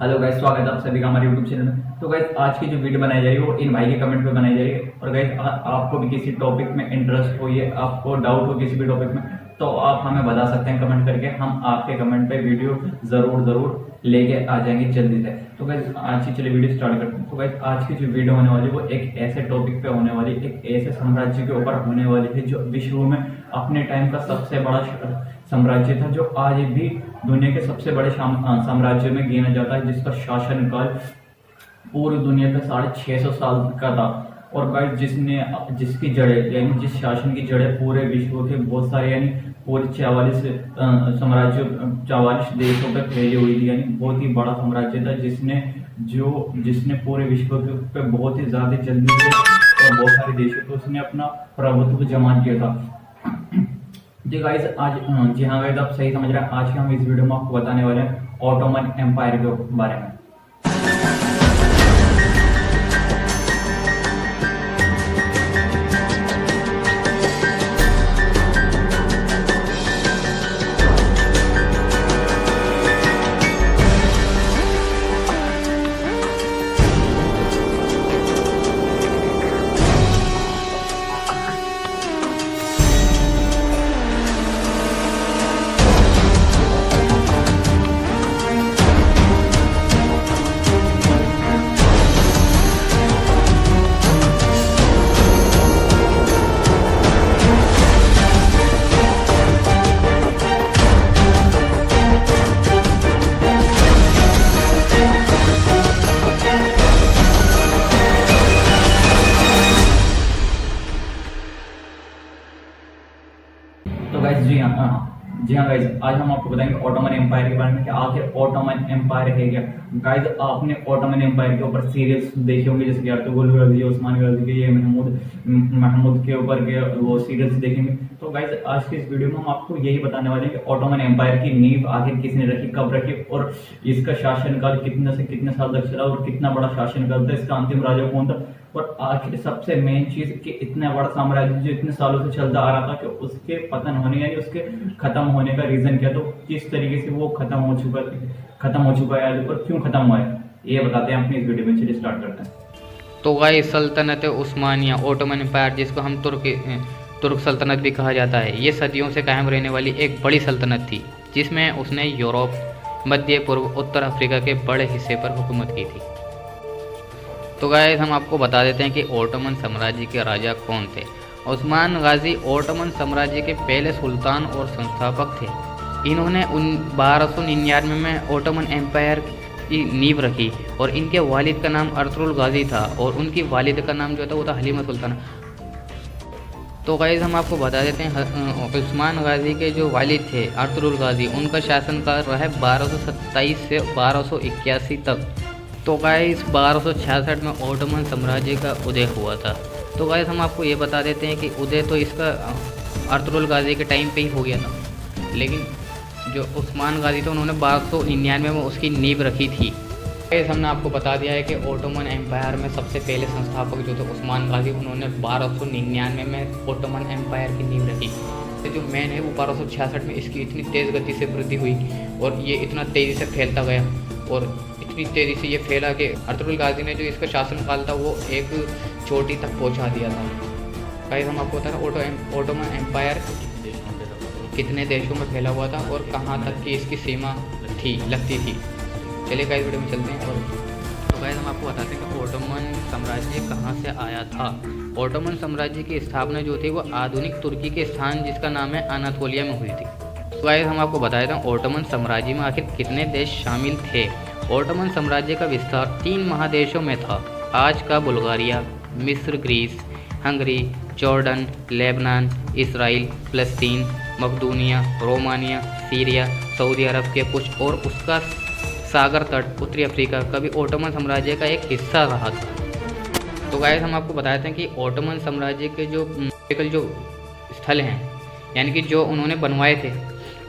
Hello guys, स्वागत है आप सभी का हमारे यूट्यूब चैनल में। तो गाइस, आज की जो वीडियो बनाई जा रही है वो इन भाई के कमेंट पे बनाई जा रही है। और गाइस, आपको भी किसी टॉपिक में इंटरेस्ट हो, ये आपको डाउट हो किसी भी टॉपिक में, तो आप हमें बता सकते हैं कमेंट करके। हम आपके कमेंट पे वीडियो जरूर लेके आ जाएंगे जल्दी से। तो गाइस, आज की चलिए वीडियो स्टार्ट करते हैं। तो गाइस, आज की जो वीडियो होने वाली है वो एक ऐसे टॉपिक पे होने वाली, एक ऐसे साम्राज्य के ऊपर होने वाली है जो विश्व में अपने टाइम का सबसे बड़ा साम्राज्य था, जो आज भी दुनिया के सबसे बड़े साम्राज्य में गिना जाता है, जिसका शासनकाल पूरी दुनिया का 650 साल का था। और गाइस, जिसकी जड़ें यानी जिस शासन की जड़ें पूरे विश्व के बहुत सारे यानी पूरे 44 साम्राज्य 44 देशों पर फैली हुई थी। यानी बहुत ही बड़ा साम्राज्य था जिसने पूरे विश्व के पे बहुत ही ज्यादा जल्दी से और बहुत सारे देशों पे उसने अपना प्रभुत्व जमा किया था। जी गाइस, जी हाँ गाइस, आप सही समझ रहे हैं। आज के हम इस वीडियो में आपको बताने वाले हैं ऑटोमन एम्पायर के बारे में। तो गाइस, जी हाँ गाइस, आज हम आपको बताएंगे ऑटोमन एम्पायर के बारे में कि आखिर ऑटोमन एम्पायर है क्या। गाइस, आपने ऑटोमन एम्पायर के ऊपर सीरियल्स देखे होंगे, जैसे कि अर्तुगरुल गाजी, उस्मान गाजी के, ये महमूद के ऊपर के वो सीरियल्स देखेंगे। तो गाइस, आज के इस वीडियो में हम आपको यही बताने वाले हैं कि ऑटोमन एम्पायर की नींव आखिर किसने रखी, कब रखी, और इसका शासनकाल कितने से कितने साल तक चला और कितना बड़ा शासनकाल था, इसका अंतिम राजा कौन था, और आखिर सबसे मेन चीज कि इतना बड़ा साम्राज्य जो इतने सालों से चलता आ रहा था कि उसके पतन होने यानी उसके खत्म होने का रीजन क्या, तो किस तरीके से वो खत्म हो चुका है और क्यों खत्म हुआ है, ये बताते हैं अपनी इस वीडियो में। चलिए स्टार्ट करते हैं। तो गाइस, सल्तनत उस्मानिया ऑटोमन एम्पायर, जिसको हम तुर्क सल्तनत भी कहा जाता है, ये सदियों से कायम रहने वाली एक बड़ी सल्तनत थी, जिसमें उसने यूरोप, मध्य पूर्व, उत्तर अफ्रीका के बड़े हिस्से पर हुकूमत की थी। तो गाइस, हम आपको बता देते हैं कि ओटोमन साम्राज्य के राजा कौन थे। उस्मान गाजी ओटोमन साम्राज्य के पहले सुल्तान और संस्थापक थे। इन्होंने 1299 में ओटोमन एम्पायर की नींव रखी और इनके वालिद का नाम अर्तुगरुल गाजी था और उनकी वालिद का नाम जो था वो था हलीमा सुल्ताना। तो गाइस, हम आपको बता देते हैं उस्मान गाजी के जो वालिद थे अर्तुगरुल गाजी, उनका शासनकाल रहा है 1227 से 1281 तक। तो गाइस, 1266 में ओटोमन साम्राज्य का उदय हुआ था। तो गाइस, हम आपको ये बता देते हैं कि उदय तो इसका अर्तुगरुल गाजी के टाइम पे ही हो गया था, लेकिन जो उस्मान गाजी थे उन्होंने 1299 में उसकी नींव रखी थी। गाइस, हमने आपको बता दिया है कि ओटोमन एम्पायर में सबसे पहले संस्थापक जो थे उस्मान गाजी, उन्होंने 1299 में ओटोमन एम्पायर की नींव रखी। तो जो मैन है वो 1266 में इसकी इतनी तेज़ गति से वृद्धि हुई और ये इतना तेज़ी से फैलता गया और इतनी तेज़ी से ये फैला कि अर्तुगरुल गाजी ने जो इसका शासनकाल था वो एक चोटी तक पहुंचा दिया था। गाइस, हम आपको बता रहे हैं ओटोमन एम्पायर कितने देशों में फैला हुआ था और कहाँ तक की इसकी सीमा लगती थी। चलिए गाइस, वीडियो में चलते हैं। और तो गाइस, हम आपको बताते हैं कि ओटोमन साम्राज्य कहाँ से आया था। ओटोमन साम्राज्य की स्थापना जो थी वो आधुनिक तुर्की के स्थान जिसका नाम है अनातोलिया में हुई थी। तो गाइस, हम आपको बता देते हैं ओटोमन साम्राज्य में आखिर कितने देश शामिल थे। ओटोमन साम्राज्य का विस्तार 3 महादेशों में था। आज का बुल्गारिया, मिस्र, Greece, Hungary, Jordan, Lebanon, Israel, फ़लस्तीन, मकदूनिया, रोमानिया, सीरिया, सऊदी अरब के कुछ और उसका सागर तट, उत्तरी अफ्रीका का भी ओटोमन साम्राज्य का एक हिस्सा रहा था। तो गाइस, हम आपको बताते हैं कि ओटोमन साम्राज्य के जो स्थल हैं, यानी कि जो उन्होंने बनवाए थे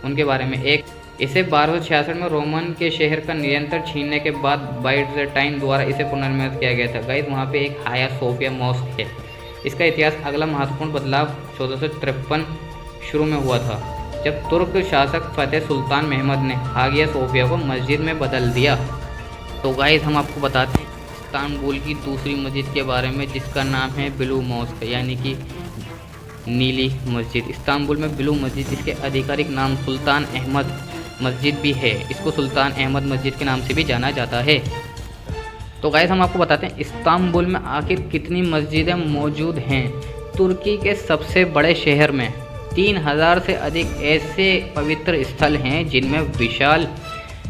उनके बारे में। एक, इसे 1266 में रोमन के शहर का नियंत्रण छीनने के बाद बाइजेंटाइन द्वारा इसे पुनर्निर्मित किया गया था। गाइस, वहाँ पे एक हाया सोफिया मॉस्क है। इसका इतिहास अगला महत्वपूर्ण बदलाव 1453 शुरू में हुआ था, जब तुर्क शासक फतेह सुल्तान महमद ने हागिया सोफिया को मस्जिद में बदल दिया। तो गाइस हम आपको बताते हैं इस्तांबुल की दूसरी मस्जिद के बारे में, जिसका नाम है ब्लू मॉस्क, यानी कि नीली मस्जिद। इस्तांबुल में ब्लू मस्जिद, जिसके आधिकारिक नाम सुल्तान अहमद मस्जिद भी है, इसको सुल्तान अहमद मस्जिद के नाम से भी जाना जाता है। तो गाइस हम आपको बताते हैं इस्तांबुल में आखिर कितनी मस्जिदें मौजूद हैं। तुर्की के सबसे बड़े शहर में 3000 से अधिक ऐसे पवित्र स्थल हैं, जिनमें विशाल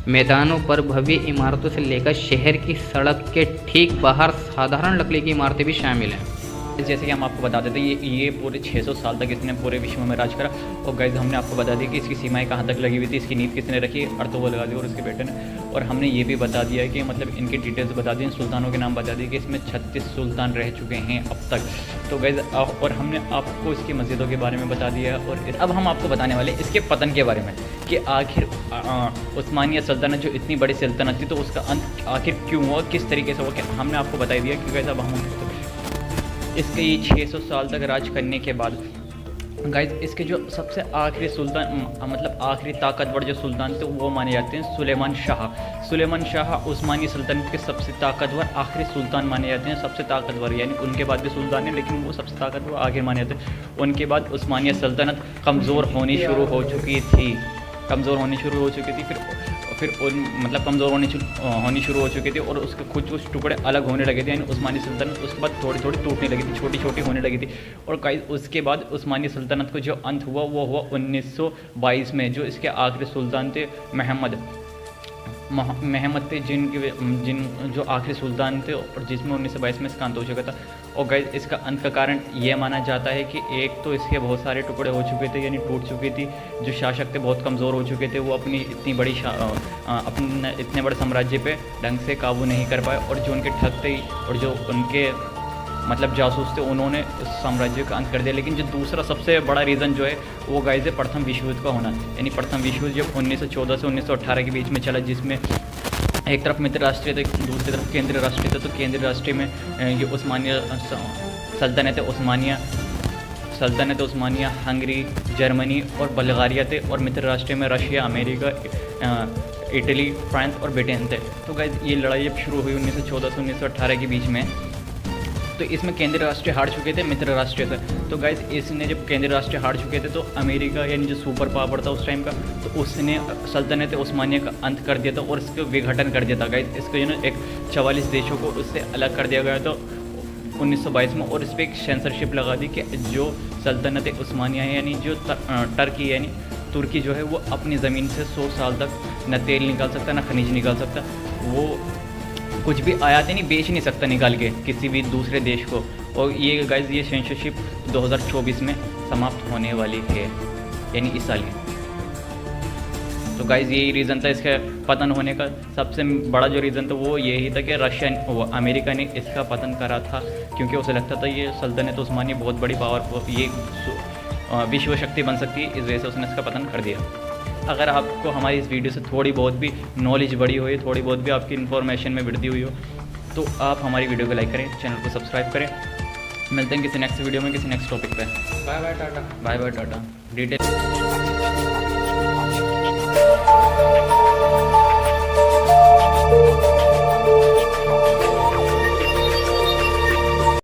मैदानों पर भव्य इमारतों से लेकर शहर की सड़क के ठीक बाहर साधारण लकड़ी की इमारतें भी शामिल हैं। जैसे कि हम आपको बता देते ये पूरे 600 साल तक इसने पूरे विश्व में राज करा। और गाइस हमने आपको बता दिया कि इसकी सीमाएं कहाँ तक लगी हुई थी, इसकी नींव किसने रखी, अर्तुगरुल लगा दी और उसके बेटे ने। और हमने ये भी बता दिया कि मतलब इनके डिटेल्स बता दिए, सुल्तानों के नाम बता दिए कि इसमें 36 सुल्तान रह चुके हैं अब तक। तो गाइस और हमने आपको इसकी मस्जिदों के बारे में बता दिया। और अब हम आपको बताने वाले इसके पतन के बारे में कि आखिर उस्मानिया सल्तनत जो इतनी बड़ी सल्तनत थी, तो उसका अंत आखिर क्यों हुआ, किस तरीके से हुआ, हमने आपको बता दिया। कि गाइस अब हम इसके ये 600 साल तक राज करने के बाद गाइस इसके जो सबसे आखिरी सुल्तान मतलब आखिरी ताकतवर जो सुल्तान थे वो माने जाते हैं सुलेमान शाह। सुलेमान शाह उस्मानी सल्तनत के सबसे ताकतवर आखिरी सुल्तान माने जाते हैं, सबसे ताकतवर, यानी उनके बाद भी सुल्तान है लेकिन वो सबसे ताकतवर आखिर माने जाते हैं। उनके बाद उस्मानिया सल्तनत कमज़ोर होनी शुरू हो चुकी थी, फिर मतलब कमज़ोर होनी शुरू हो चुकी थी और उसके कुछ टुकड़े अलग होने लगे थे, यानी उस्मानी सल्तनत उसके बाद थोड़ी थोड़ी टूटने लगी थी, छोटी छोटी होने लगी थी। और गाइस उसके बाद उस्मानी सल्तनत को जो अंत हुआ वो हुआ 1922 में, जो इसके आखिरी सुल्तान थे महमद थे, जिन जो आखिरी सुल्तान थे, और जिसमें 1922 में इसका अंत हो चुका था। और गाइस इसका अंत का कारण ये माना जाता है कि एक तो इसके बहुत सारे टुकड़े हो चुके थे, यानी टूट चुकी थी, जो शासक थे बहुत कमज़ोर हो चुके थे, वो अपनी इतनी बड़ी अपने इतने बड़े साम्राज्य पे ढंग से काबू नहीं कर पाए। और जो उनके ठग थे और जो उनके मतलब जासूस थे, उन्होंने उस साम्राज्य का अंत कर दिया। लेकिन जो दूसरा सबसे बड़ा रीज़न जो है वो गाइस है प्रथम विश्व युद्ध का होना, यानी प्रथम विश्व युद्ध जब 1914 से 1918 के बीच में चला, जिसमें एक तरफ मित्र राष्ट्रीय थे, दूसरी तरफ केंद्रीय राष्ट्रीय थे। तो केंद्रीय राष्ट्रीय में ये उस्मानिया सल्तनत उस्मानिया, हंगरी, जर्मनी और बल्गारिया थे, और मित्र राष्ट्रीय में रशिया, अमेरिका, इटली, फ्रांस और ब्रिटेन थे। तो गाइस ये लड़ाई जब शुरू हुई 1914 से 1918 के बीच में, तो इसमें केंद्रीय राष्ट्रीय हार चुके थे मित्र राष्ट्रीय से। तो गाइस इसने जब केंद्रीय राष्ट्रीय हार चुके थे, तो अमेरिका यानी जो सुपर पावर था उस टाइम का, तो उसने सल्तनत उस्मानिया का अंत कर दिया था और इसका विघटन कर दिया था। गाइस इसको जो ना एक 44 देशों को उससे अलग कर दिया गया था 1922 में, और इस पर एक सेंसरशिप लगा दी कि जो सल्तनत उस्मानिया है, यानी जो टर्की यानी तुर्की जो है, वो अपनी ज़मीन से 100 साल तक न तेल निकाल सकता, न खनिज निकाल सकता, वो कुछ भी आयातें नहीं बेच नहीं सकता निकाल के किसी भी दूसरे देश को। और ये गाइस ये सेंसरशिप 2024 में समाप्त होने वाली है, यानी इस साल की। तो गाइस यही रीज़न था इसका पतन होने का। सबसे बड़ा जो रीज़न था वो यही था कि अमेरिका ने इसका पतन करा था, क्योंकि उसे लगता था ये सल्तनत उस्मानी बहुत बड़ी पावर, ये विश्व शक्ति बन सकती है, इस वजह से उसने इसका पतन कर दिया। अगर आपको हमारी इस वीडियो से थोड़ी बहुत भी नॉलेज बढ़ी हो, थोड़ी बहुत भी आपकी इन्फॉर्मेशन में वृद्धि हुई हो, तो आप हमारी वीडियो को लाइक करें, चैनल को सब्सक्राइब करें। मिलते हैं किसी नेक्स्ट वीडियो में, किसी नेक्स्ट टॉपिक पे। Bye bye tata. Bye bye tata. Detail